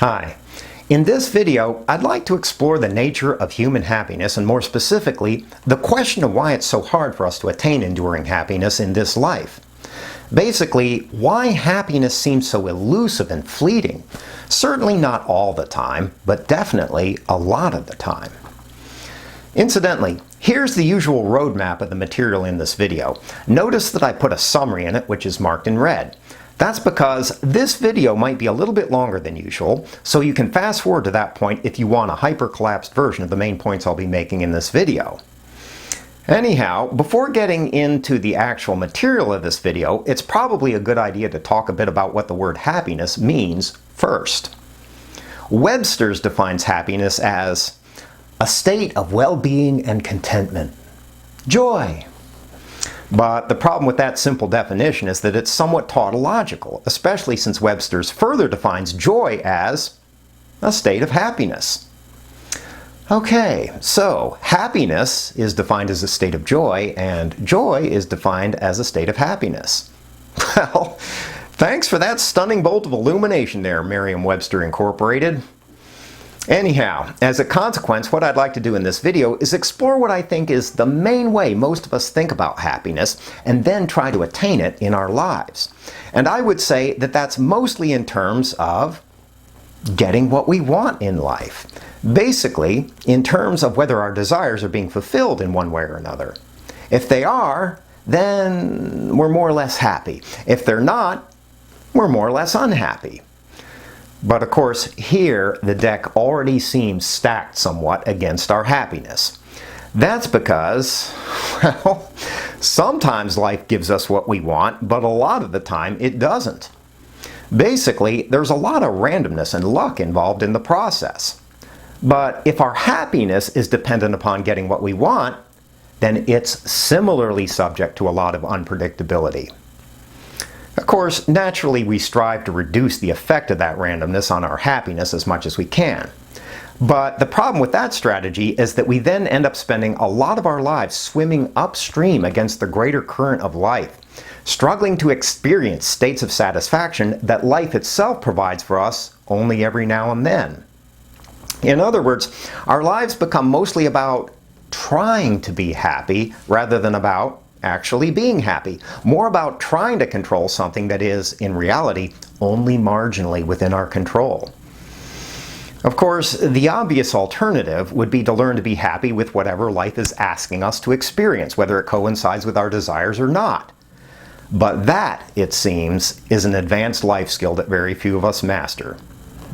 Hi. In this video, I'd like to explore the nature of human happiness, and more specifically, the question of why it's so hard for us to attain enduring happiness in this life. Basically, why happiness seems so elusive and fleeting. Certainly not all the time, but definitely a lot of the time. Incidentally, here's the usual roadmap of the material in this video. Notice that I put a summary in it, which is marked in red. That's because this video might be a little bit longer than usual, so you can fast forward to that point if you want a hyper-collapsed version of the main points I'll be making in this video. Anyhow, before getting into the actual material of this video, it's probably a good idea to talk a bit about what the word happiness means first. Webster's defines happiness as a state of well-being and contentment. Joy. But the problem with that simple definition is that it's somewhat tautological, especially since Webster's further defines joy as a state of happiness. Okay, so happiness is defined as a state of joy, and joy is defined as a state of happiness. Well, thanks for that stunning bolt of illumination there, Merriam-Webster Incorporated. Anyhow, as a consequence, what I'd like to do in this video is explore what I think is the main way most of us think about happiness, and then try to attain it in our lives. And I would say that that's mostly in terms of getting what we want in life. Basically, in terms of whether our desires are being fulfilled in one way or another. If they are, then we're more or less happy. If they're not, we're more or less unhappy. But of course, here the deck already seems stacked somewhat against our happiness. That's because, well, sometimes life gives us what we want, but a lot of the time it doesn't. Basically, there's a lot of randomness and luck involved in the process. But if our happiness is dependent upon getting what we want, then it's similarly subject to a lot of unpredictability. Of course, naturally we strive to reduce the effect of that randomness on our happiness as much as we can. But the problem with that strategy is that we then end up spending a lot of our lives swimming upstream against the greater current of life, struggling to experience states of satisfaction that life itself provides for us only every now and then. In other words, our lives become mostly about trying to be happy rather than about actually being happy. More about trying to control something that is, in reality, only marginally within our control. Of course, the obvious alternative would be to learn to be happy with whatever life is asking us to experience, whether it coincides with our desires or not. But that, it seems, is an advanced life skill that very few of us master,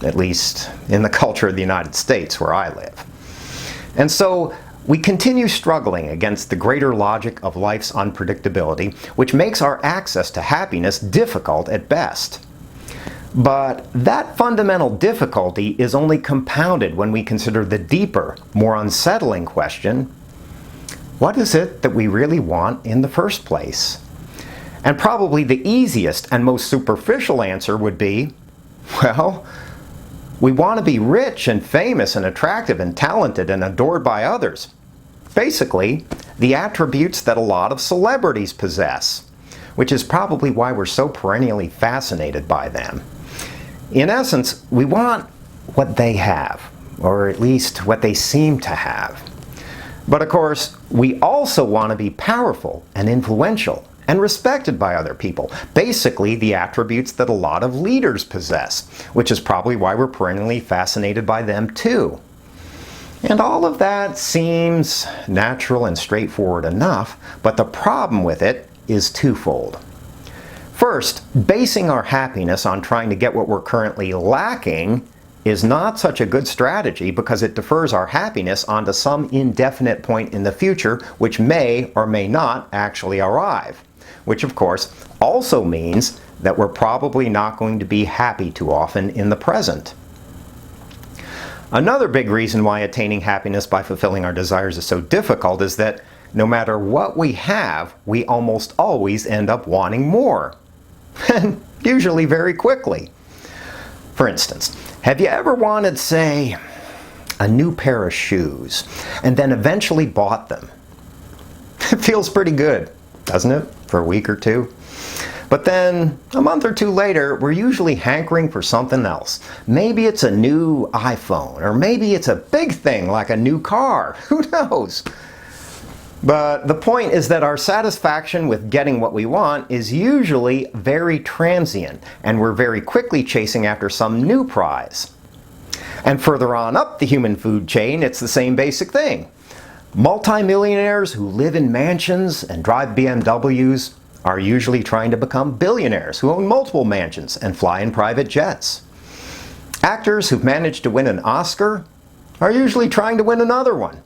at least in the culture of the United States where I live. And so, we continue struggling against the greater logic of life's unpredictability, which makes our access to happiness difficult at best. But that fundamental difficulty is only compounded when we consider the deeper, more unsettling question: what is it that we really want in the first place? And probably the easiest and most superficial answer would be, well, we want to be rich and famous and attractive and talented and adored by others. Basically, the attributes that a lot of celebrities possess, which is probably why we're so perennially fascinated by them. In essence, we want what they have, or at least what they seem to have. But of course, we also want to be powerful and influential and respected by other people. Basically, the attributes that a lot of leaders possess, which is probably why we're perennially fascinated by them too. And all of that seems natural and straightforward enough, but the problem with it is twofold. First, basing our happiness on trying to get what we're currently lacking is not such a good strategy because it defers our happiness onto some indefinite point in the future which may or may not actually arrive. Which of course also means that we're probably not going to be happy too often in the present. Another big reason why attaining happiness by fulfilling our desires is so difficult is that no matter what we have, we almost always end up wanting more. And usually very quickly. For instance, have you ever wanted, say, a new pair of shoes, and then eventually bought them? It feels pretty good, doesn't it? For a week or two. But then, a month or two later, we're usually hankering for something else. Maybe it's a new iPhone, or maybe it's a big thing like a new car. Who knows? But the point is that our satisfaction with getting what we want is usually very transient, and we're very quickly chasing after some new prize. And further on up the human food chain, it's the same basic thing. Multimillionaires who live in mansions and drive BMWs are usually trying to become billionaires who own multiple mansions and fly in private jets. Actors who've managed to win an Oscar are usually trying to win another one.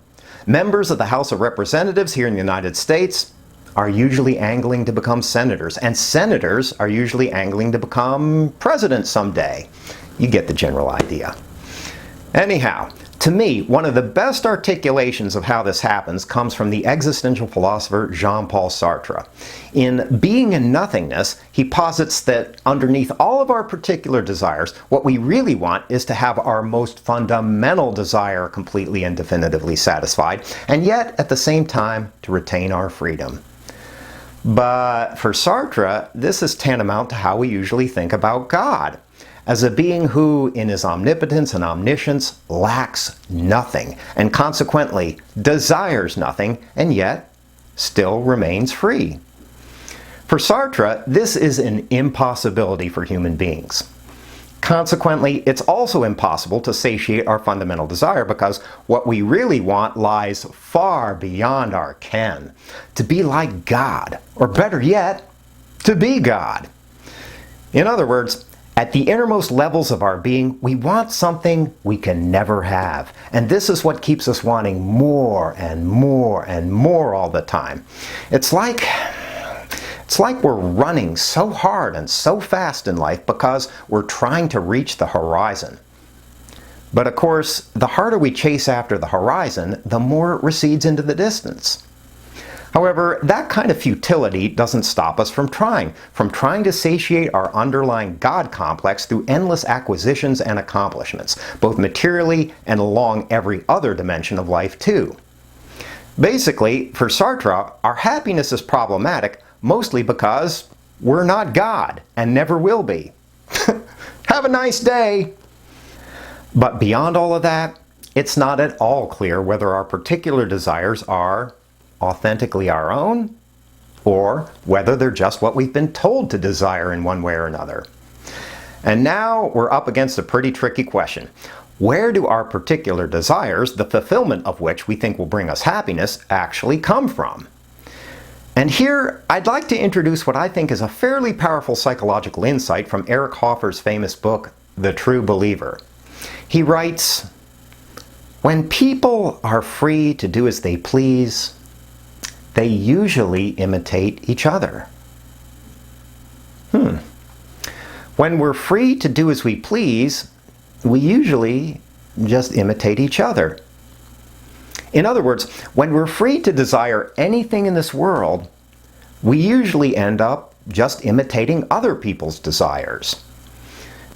Members of the House of Representatives here in the United States are usually angling to become senators, and senators are usually angling to become presidents someday. You get the general idea. Anyhow, to me, one of the best articulations of how this happens comes from the existential philosopher Jean-Paul Sartre. In Being and Nothingness, he posits that underneath all of our particular desires, what we really want is to have our most fundamental desire completely and definitively satisfied, and yet, at the same time, to retain our freedom. But for Sartre, this is tantamount to how we usually think about God, as a being who, in his omnipotence and omniscience, lacks nothing, and consequently desires nothing, and yet still remains free. For Sartre, this is an impossibility for human beings. Consequently, it's also impossible to satiate our fundamental desire because what we really want lies far beyond our ken. To be like God, or better yet, to be God. In other words, at the innermost levels of our being, we want something we can never have. And this is what keeps us wanting more and more and more all the time. It's like we're running so hard and so fast in life because we're trying to reach the horizon. But of course, the harder we chase after the horizon, the more it recedes into the distance. However, that kind of futility doesn't stop us from trying to satiate our underlying God complex through endless acquisitions and accomplishments, both materially and along every other dimension of life too. Basically, for Sartre, our happiness is problematic mostly because we're not God and never will be. Have a nice day! But beyond all of that, it's not at all clear whether our particular desires are authentically our own, or whether they're just what we've been told to desire in one way or another. And now we're up against a pretty tricky question. Where do our particular desires, the fulfillment of which we think will bring us happiness, actually come from? And here, I'd like to introduce what I think is a fairly powerful psychological insight from Eric Hoffer's famous book, The True Believer. He writes, "When people are free to do as they please, they usually imitate each other." When we're free to do as we please, we usually just imitate each other. In other words, when we're free to desire anything in this world, we usually end up just imitating other people's desires.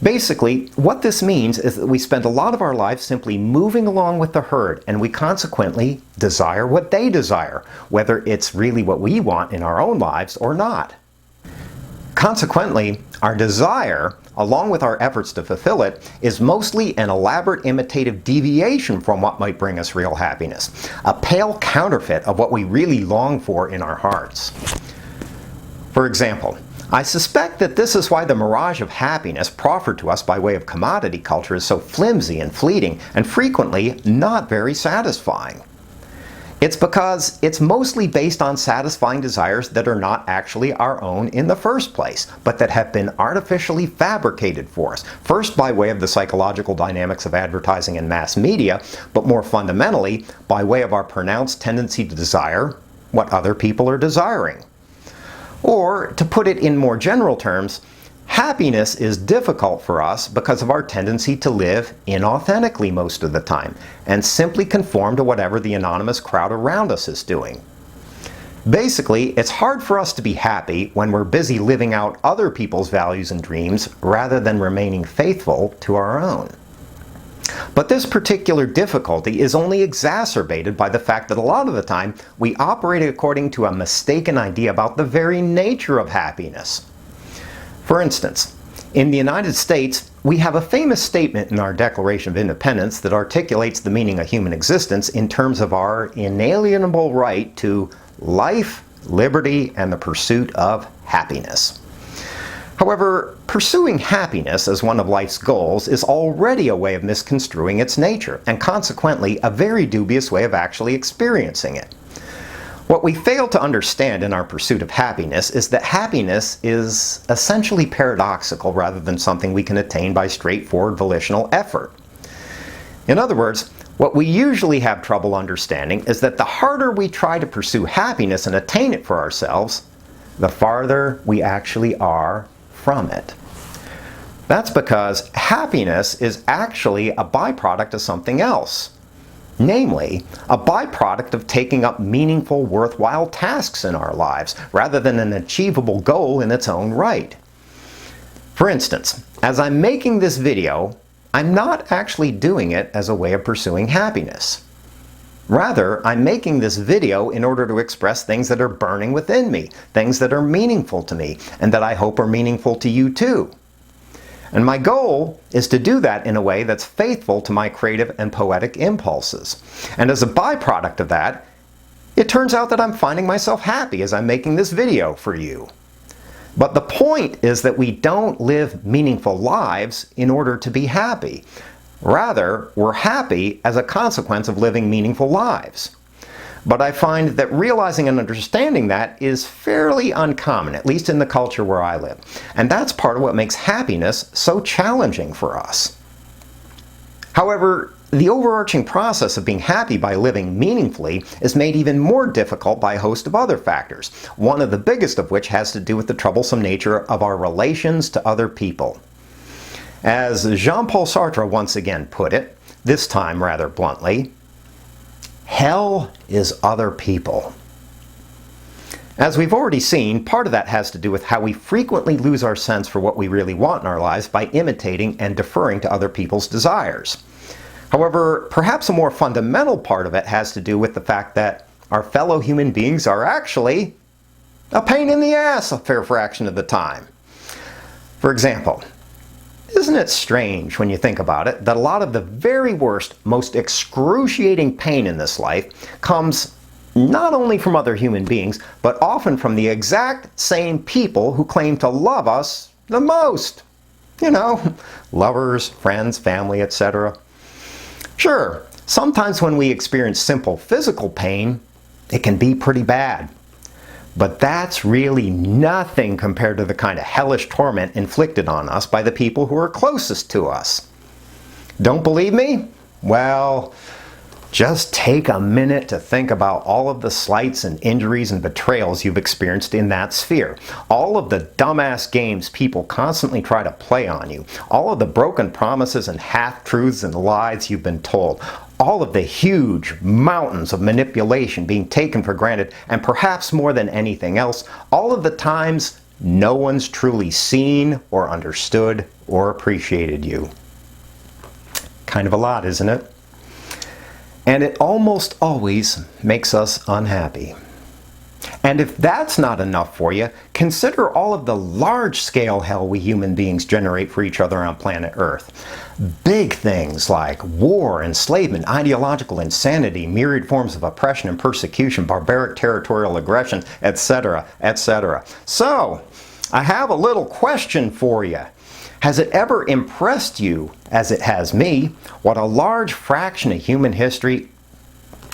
Basically, what this means is that we spend a lot of our lives simply moving along with the herd, and we consequently desire what they desire, whether it's really what we want in our own lives or not. Consequently, our desire, along with our efforts to fulfill it, is mostly an elaborate imitative deviation from what might bring us real happiness, a pale counterfeit of what we really long for in our hearts. For example, I suspect that this is why the mirage of happiness proffered to us by way of commodity culture is so flimsy and fleeting, and frequently not very satisfying. It's because it's mostly based on satisfying desires that are not actually our own in the first place, but that have been artificially fabricated for us, first by way of the psychological dynamics of advertising and mass media, but more fundamentally by way of our pronounced tendency to desire what other people are desiring. Or, to put it in more general terms, happiness is difficult for us because of our tendency to live inauthentically most of the time, and simply conform to whatever the anonymous crowd around us is doing. Basically, it's hard for us to be happy when we're busy living out other people's values and dreams rather than remaining faithful to our own. But this particular difficulty is only exacerbated by the fact that a lot of the time we operate according to a mistaken idea about the very nature of happiness. For instance, in the United States, we have a famous statement in our Declaration of Independence that articulates the meaning of human existence in terms of our inalienable right to life, liberty, and the pursuit of happiness. However, pursuing happiness as one of life's goals is already a way of misconstruing its nature, and consequently a very dubious way of actually experiencing it. What we fail to understand in our pursuit of happiness is that happiness is essentially paradoxical rather than something we can attain by straightforward volitional effort. In other words, what we usually have trouble understanding is that the harder we try to pursue happiness and attain it for ourselves, the farther we actually are from it. That's because happiness is actually a byproduct of something else. Namely, a byproduct of taking up meaningful, worthwhile tasks in our lives, rather than an achievable goal in its own right. For instance, as I'm making this video, I'm not actually doing it as a way of pursuing happiness. Rather, I'm making this video in order to express things that are burning within me, things that are meaningful to me, and that I hope are meaningful to you too. And my goal is to do that in a way that's faithful to my creative and poetic impulses. And as a byproduct of that, it turns out that I'm finding myself happy as I'm making this video for you. But the point is that we don't live meaningful lives in order to be happy. Rather, we're happy as a consequence of living meaningful lives. But I find that realizing and understanding that is fairly uncommon, at least in the culture where I live. And that's part of what makes happiness so challenging for us. However, the overarching process of being happy by living meaningfully is made even more difficult by a host of other factors, one of the biggest of which has to do with the troublesome nature of our relations to other people. As Jean-Paul Sartre once again put it, this time rather bluntly, hell is other people. As we've already seen, part of that has to do with how we frequently lose our sense for what we really want in our lives by imitating and deferring to other people's desires. However, perhaps a more fundamental part of it has to do with the fact that our fellow human beings are actually a pain in the ass a fair fraction of the time. For example, isn't it strange when you think about it that a lot of the very worst, most excruciating pain in this life comes not only from other human beings, but often from the exact same people who claim to love us the most? You know, lovers, friends, family, etc. Sure, sometimes when we experience simple physical pain, it can be pretty bad. But that's really nothing compared to the kind of hellish torment inflicted on us by the people who are closest to us. Don't believe me? Well, just take a minute to think about all of the slights and injuries and betrayals you've experienced in that sphere. All of the dumbass games people constantly try to play on you. All of the broken promises and half-truths and lies you've been told. All of the huge mountains of manipulation being taken for granted, and perhaps more than anything else, all of the times no one's truly seen or understood or appreciated you. Kind of a lot, isn't it? And it almost always makes us unhappy. And if that's not enough for you, consider all of the large-scale hell we human beings generate for each other on planet Earth. Big things like war, enslavement, ideological insanity, myriad forms of oppression and persecution, barbaric territorial aggression, etc., etc. So, I have a little question for you. Has it ever impressed you, as it has me, what a large fraction of human history,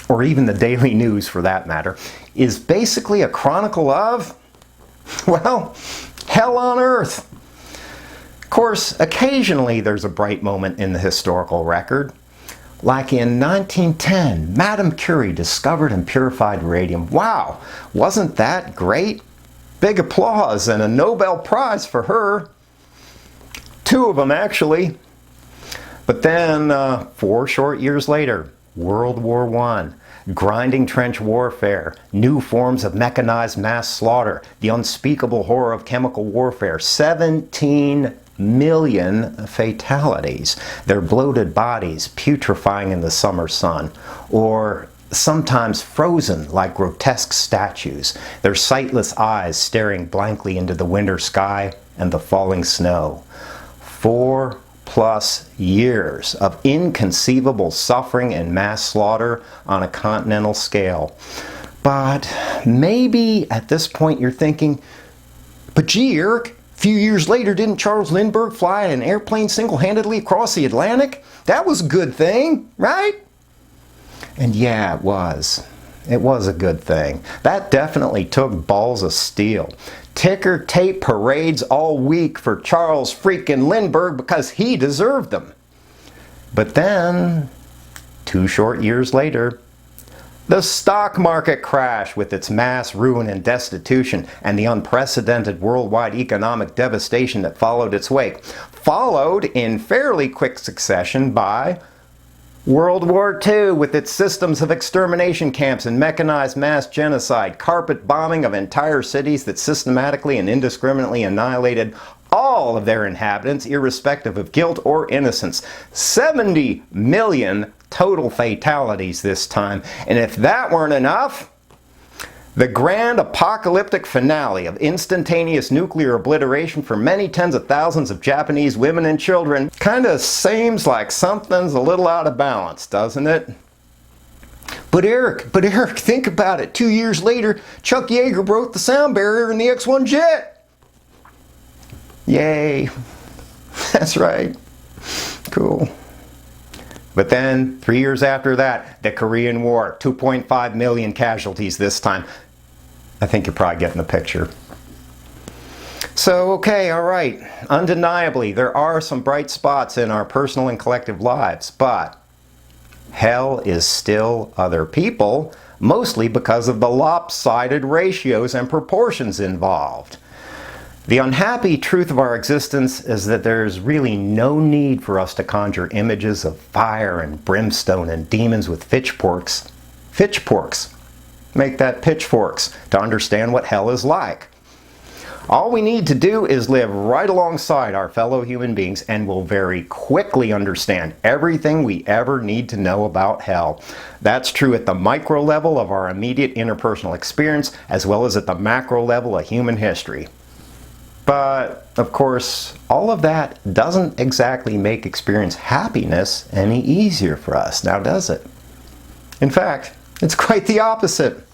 or even the daily news for that matter, is basically a chronicle of, well, hell on earth? Of course, occasionally there's a bright moment in the historical record. Like in 1910, Madame Curie discovered and purified radium. Wow, wasn't that great? Big applause and a Nobel Prize for her. 2 of them, actually. But then, 4 short years later, World War I, grinding trench warfare, new forms of mechanized mass slaughter, the unspeakable horror of chemical warfare, 17 million fatalities, their bloated bodies putrefying in the summer sun, or sometimes frozen like grotesque statues, their sightless eyes staring blankly into the winter sky, and the falling snow. 4+ years of inconceivable suffering and mass slaughter on a continental scale. But maybe at this point you're thinking, but gee, Eric, a few years later, didn't Charles Lindbergh fly an airplane single-handedly across the Atlantic? That was a good thing, right? And yeah, it was. It was a good thing. That definitely took balls of steel. Ticker tape parades all week for Charles freaking Lindbergh because he deserved them. But then, 2 short years later, the stock market crash with its mass ruin and destitution and the unprecedented worldwide economic devastation that followed its wake, followed in fairly quick succession by World War II with its systems of extermination camps and mechanized mass genocide, carpet bombing of entire cities that systematically and indiscriminately annihilated all of their inhabitants, irrespective of guilt or innocence. 70 million total fatalities this time. And if that weren't enough, the grand apocalyptic finale of instantaneous nuclear obliteration for many tens of thousands of Japanese women and children kind of seems like something's a little out of balance, doesn't it? But Eric, think about it. 2 years later, Chuck Yeager broke the sound barrier in the X-1 jet. Yay. That's right. Cool. But then, 3 years after that, the Korean War, 2.5 million casualties this time. I think you're probably getting the picture. So, okay, all right. Undeniably, there are some bright spots in our personal and collective lives, but hell is still other people, mostly because of the lopsided ratios and proportions involved. The unhappy truth of our existence is that there's really no need for us to conjure images of fire and brimstone and demons with pitchforks. Make that pitchforks to understand what hell is like. All we need to do is live right alongside our fellow human beings and we'll very quickly understand everything we ever need to know about hell. That's true at the micro level of our immediate interpersonal experience as well as at the macro level of human history. But, of course, all of that doesn't exactly make experience happiness any easier for us, now does it? In fact, it's quite the opposite.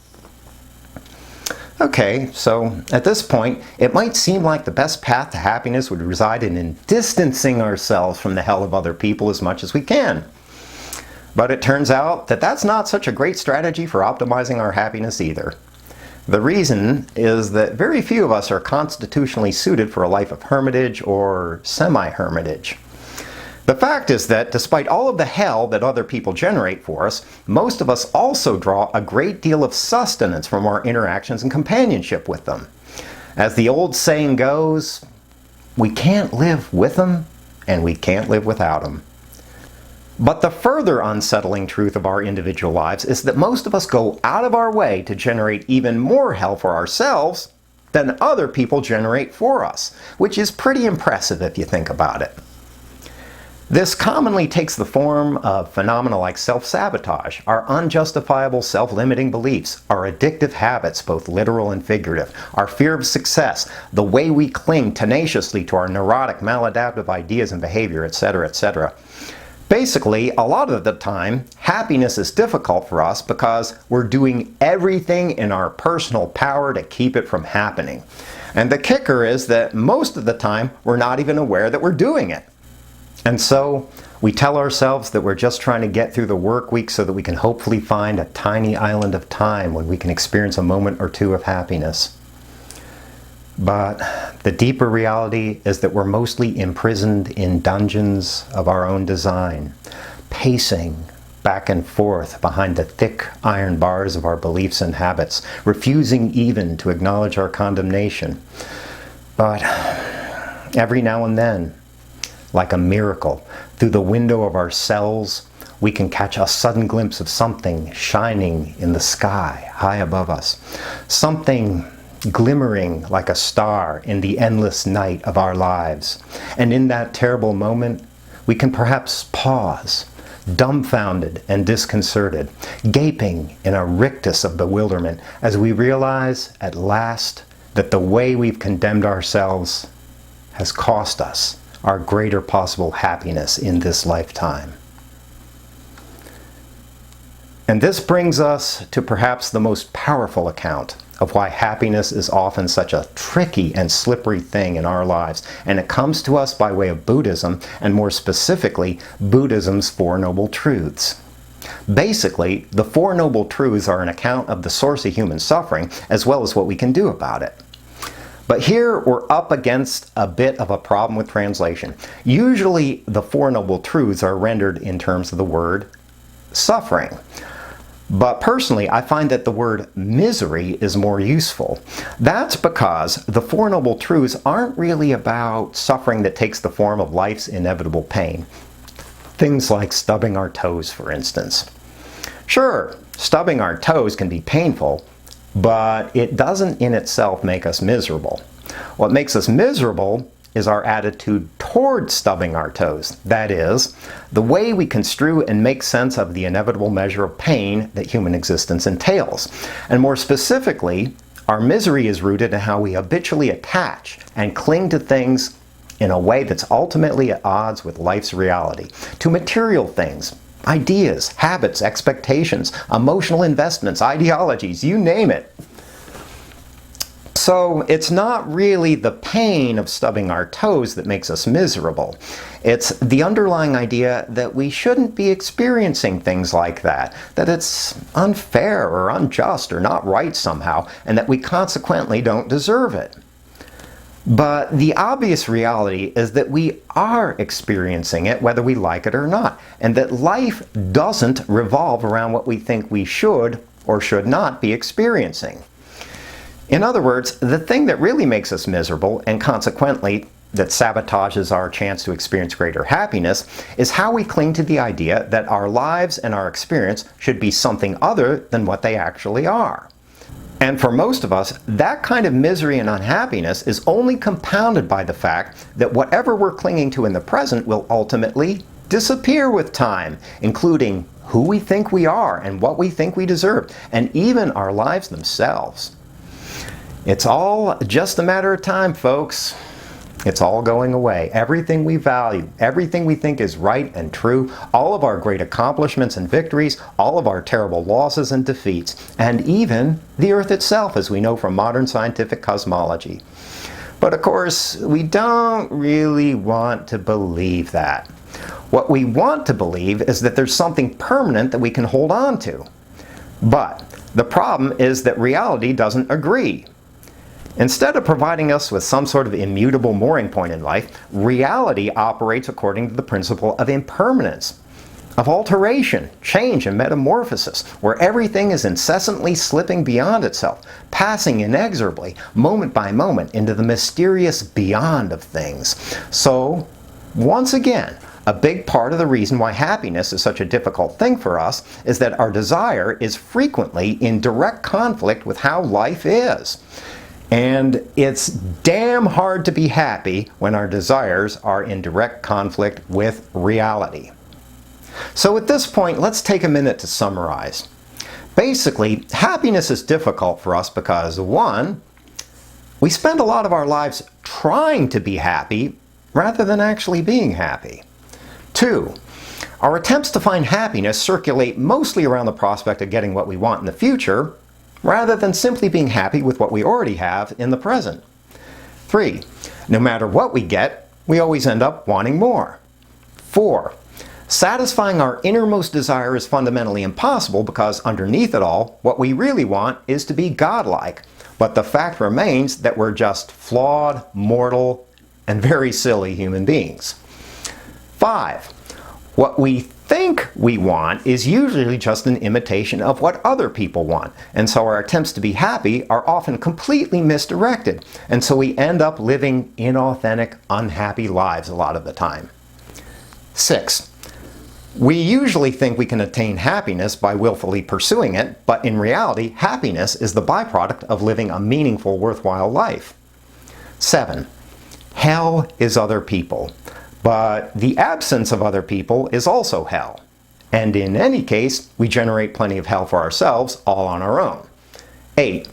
Okay, so at this point, it might seem like the best path to happiness would reside in distancing ourselves from the hell of other people as much as we can. But it turns out that that's not such a great strategy for optimizing our happiness either. The reason is that very few of us are constitutionally suited for a life of hermitage or semi-hermitage. The fact is that despite all of the hell that other people generate for us, most of us also draw a great deal of sustenance from our interactions and companionship with them. As the old saying goes, we can't live with them and we can't live without them. But the further unsettling truth of our individual lives is that most of us go out of our way to generate even more hell for ourselves than other people generate for us, which is pretty impressive if you think about it. This commonly takes the form of phenomena like self-sabotage, our unjustifiable self-limiting beliefs, our addictive habits, both literal and figurative, our fear of success, the way we cling tenaciously to our neurotic, maladaptive ideas and behavior, etc., etc. Basically, a lot of the time, happiness is difficult for us because we're doing everything in our personal power to keep it from happening. And the kicker is that most of the time, we're not even aware that we're doing it. And so, we tell ourselves that we're just trying to get through the work week so that we can hopefully find a tiny island of time when we can experience a moment or two of happiness. But the deeper reality is that we're mostly imprisoned in dungeons of our own design, pacing back and forth behind the thick iron bars of our beliefs and habits, refusing even to acknowledge our condemnation. But every now and then, like a miracle, through the window of our cells, we can catch a sudden glimpse of something shining in the sky high above us. Something glimmering like a star in the endless night of our lives. And in that terrible moment, we can perhaps pause, dumbfounded and disconcerted, gaping in a rictus of bewilderment as we realize at last that the way we've condemned ourselves has cost us our greater possible happiness in this lifetime. And this brings us to perhaps the most powerful account of why happiness is often such a tricky and slippery thing in our lives. And it comes to us by way of Buddhism, and more specifically, Buddhism's Four Noble Truths. Basically, the Four Noble Truths are an account of the source of human suffering, as well as what we can do about it. But here we're up against a bit of a problem with translation. Usually the Four Noble Truths are rendered in terms of the word suffering. But personally, I find that the word misery is more useful. That's because the Four Noble Truths aren't really about suffering that takes the form of life's inevitable pain. Things like stubbing our toes, for instance. Sure, stubbing our toes can be painful, but it doesn't in itself make us miserable. What makes us miserable is our attitude toward stubbing our toes. That is, the way we construe and make sense of the inevitable measure of pain that human existence entails. And more specifically, our misery is rooted in how we habitually attach and cling to things in a way that's ultimately at odds with life's reality. To material things, ideas, habits, expectations, emotional investments, ideologies, you name it. So it's not really the pain of stubbing our toes that makes us miserable. It's the underlying idea that we shouldn't be experiencing things like that it's unfair or unjust or not right somehow, and that we consequently don't deserve it. But the obvious reality is that we are experiencing it whether we like it or not, and that life doesn't revolve around what we think we should or should not be experiencing. In other words, the thing that really makes us miserable, and consequently that sabotages our chance to experience greater happiness, is how we cling to the idea that our lives and our experience should be something other than what they actually are. And for most of us, that kind of misery and unhappiness is only compounded by the fact that whatever we're clinging to in the present will ultimately disappear with time, including who we think we are and what we think we deserve, and even our lives themselves. It's all just a matter of time, folks. It's all going away. Everything we value, everything we think is right and true, all of our great accomplishments and victories, all of our terrible losses and defeats, and even the Earth itself, as we know from modern scientific cosmology. But of course, we don't really want to believe that. What we want to believe is that there's something permanent that we can hold on to. But the problem is that reality doesn't agree. Instead of providing us with some sort of immutable mooring point in life, reality operates according to the principle of impermanence, of alteration, change, and metamorphosis, where everything is incessantly slipping beyond itself, passing inexorably, moment by moment, into the mysterious beyond of things. So, once again, a big part of the reason why happiness is such a difficult thing for us is that our desire is frequently in direct conflict with how life is. And it's damn hard to be happy when our desires are in direct conflict with reality. So at this point, let's take a minute to summarize. Basically, happiness is difficult for us because, one, we spend a lot of our lives trying to be happy rather than actually being happy. Two, our attempts to find happiness circulate mostly around the prospect of getting what we want in the future, rather than simply being happy with what we already have in the present. Three, no matter what we get, we always end up wanting more. Four, satisfying our innermost desire is fundamentally impossible because underneath it all, what we really want is to be godlike. But the fact remains that we're just flawed, mortal, and very silly human beings. Five, what we think we want is usually just an imitation of what other people want, and so our attempts to be happy are often completely misdirected, and so we end up living inauthentic, unhappy lives a lot of the time. 6. We usually think we can attain happiness by willfully pursuing it, but in reality, happiness is the byproduct of living a meaningful, worthwhile life. 7. Hell is other people. But the absence of other people is also hell. And in any case, we generate plenty of hell for ourselves, all on our own. 8.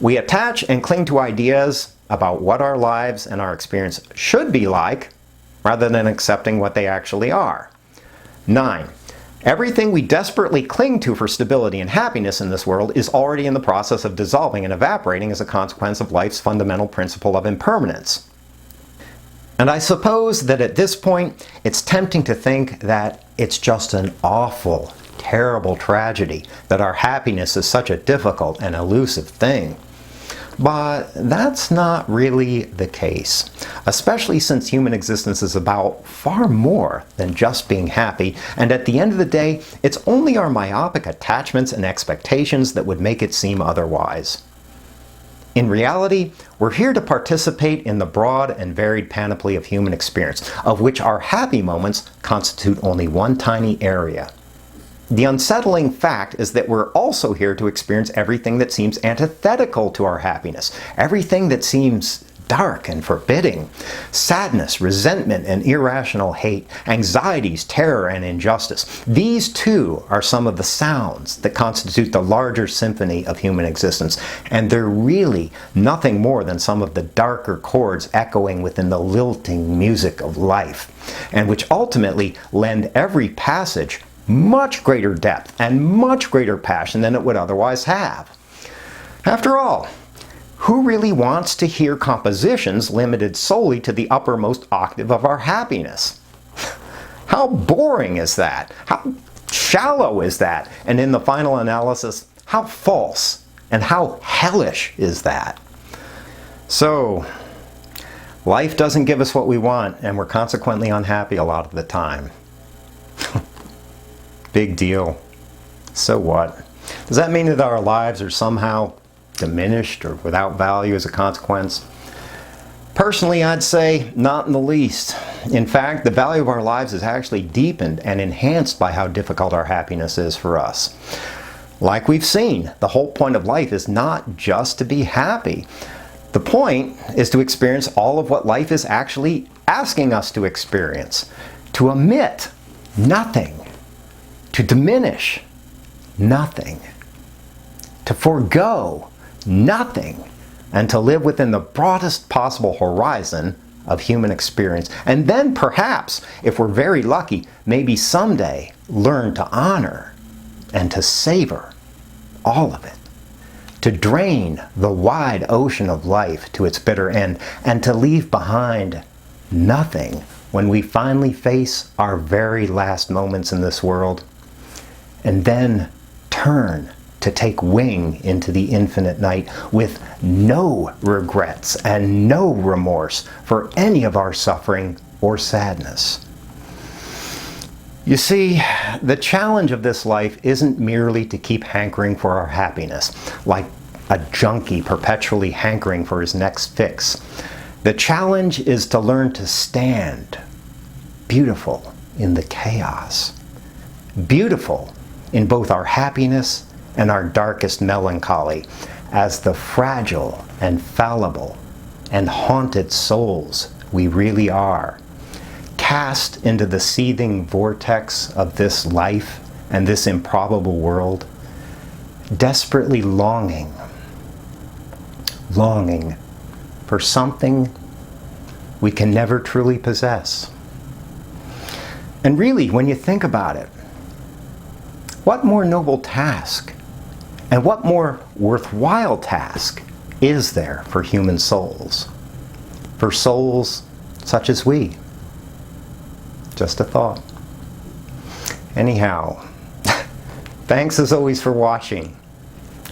We attach and cling to ideas about what our lives and our experience should be like, rather than accepting what they actually are. 9. Everything we desperately cling to for stability and happiness in this world is already in the process of dissolving and evaporating as a consequence of life's fundamental principle of impermanence. And I suppose that at this point, it's tempting to think that it's just an awful, terrible tragedy that our happiness is such a difficult and elusive thing. But that's not really the case, especially since human existence is about far more than just being happy, and at the end of the day, it's only our myopic attachments and expectations that would make it seem otherwise. In reality, we're here to participate in the broad and varied panoply of human experience, of which our happy moments constitute only one tiny area. The unsettling fact is that we're also here to experience everything that seems antithetical to our happiness, everything that seems dark and forbidding. Sadness, resentment, and irrational hate, anxieties, terror, and injustice. These too are some of the sounds that constitute the larger symphony of human existence, and they're really nothing more than some of the darker chords echoing within the lilting music of life, and which ultimately lend every passage much greater depth and much greater passion than it would otherwise have. After all, who really wants to hear compositions limited solely to the uppermost octave of our happiness? How boring is that? How shallow is that? And in the final analysis, how false and how hellish is that? So, life doesn't give us what we want, and we're consequently unhappy a lot of the time. Big deal. So what? Does that mean that our lives are somehow diminished or without value as a consequence? Personally, I'd say not in the least. In fact, the value of our lives is actually deepened and enhanced by how difficult our happiness is for us. Like we've seen, the whole point of life is not just to be happy. The point is to experience all of what life is actually asking us to experience, to omit nothing, to diminish nothing, to forego nothing, and to live within the broadest possible horizon of human experience. And then perhaps, if we're very lucky, maybe someday learn to honor and to savor all of it. To drain the wide ocean of life to its bitter end, and to leave behind nothing when we finally face our very last moments in this world, and then turn to take wing into the infinite night with no regrets and no remorse for any of our suffering or sadness. You see, the challenge of this life isn't merely to keep hankering for our happiness, like a junkie perpetually hankering for his next fix. The challenge is to learn to stand beautiful in the chaos, beautiful in both our happiness and our darkest melancholy, as the fragile and fallible and haunted souls we really are, cast into the seething vortex of this life and this improbable world, desperately longing for something we can never truly possess. And really, when you think about it, what more noble task and what more worthwhile task is there for human souls? For souls such as we? Just a thought. Anyhow, thanks as always for watching.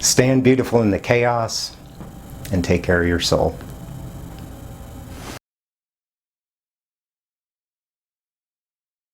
Stand beautiful in the chaos and take care of your soul.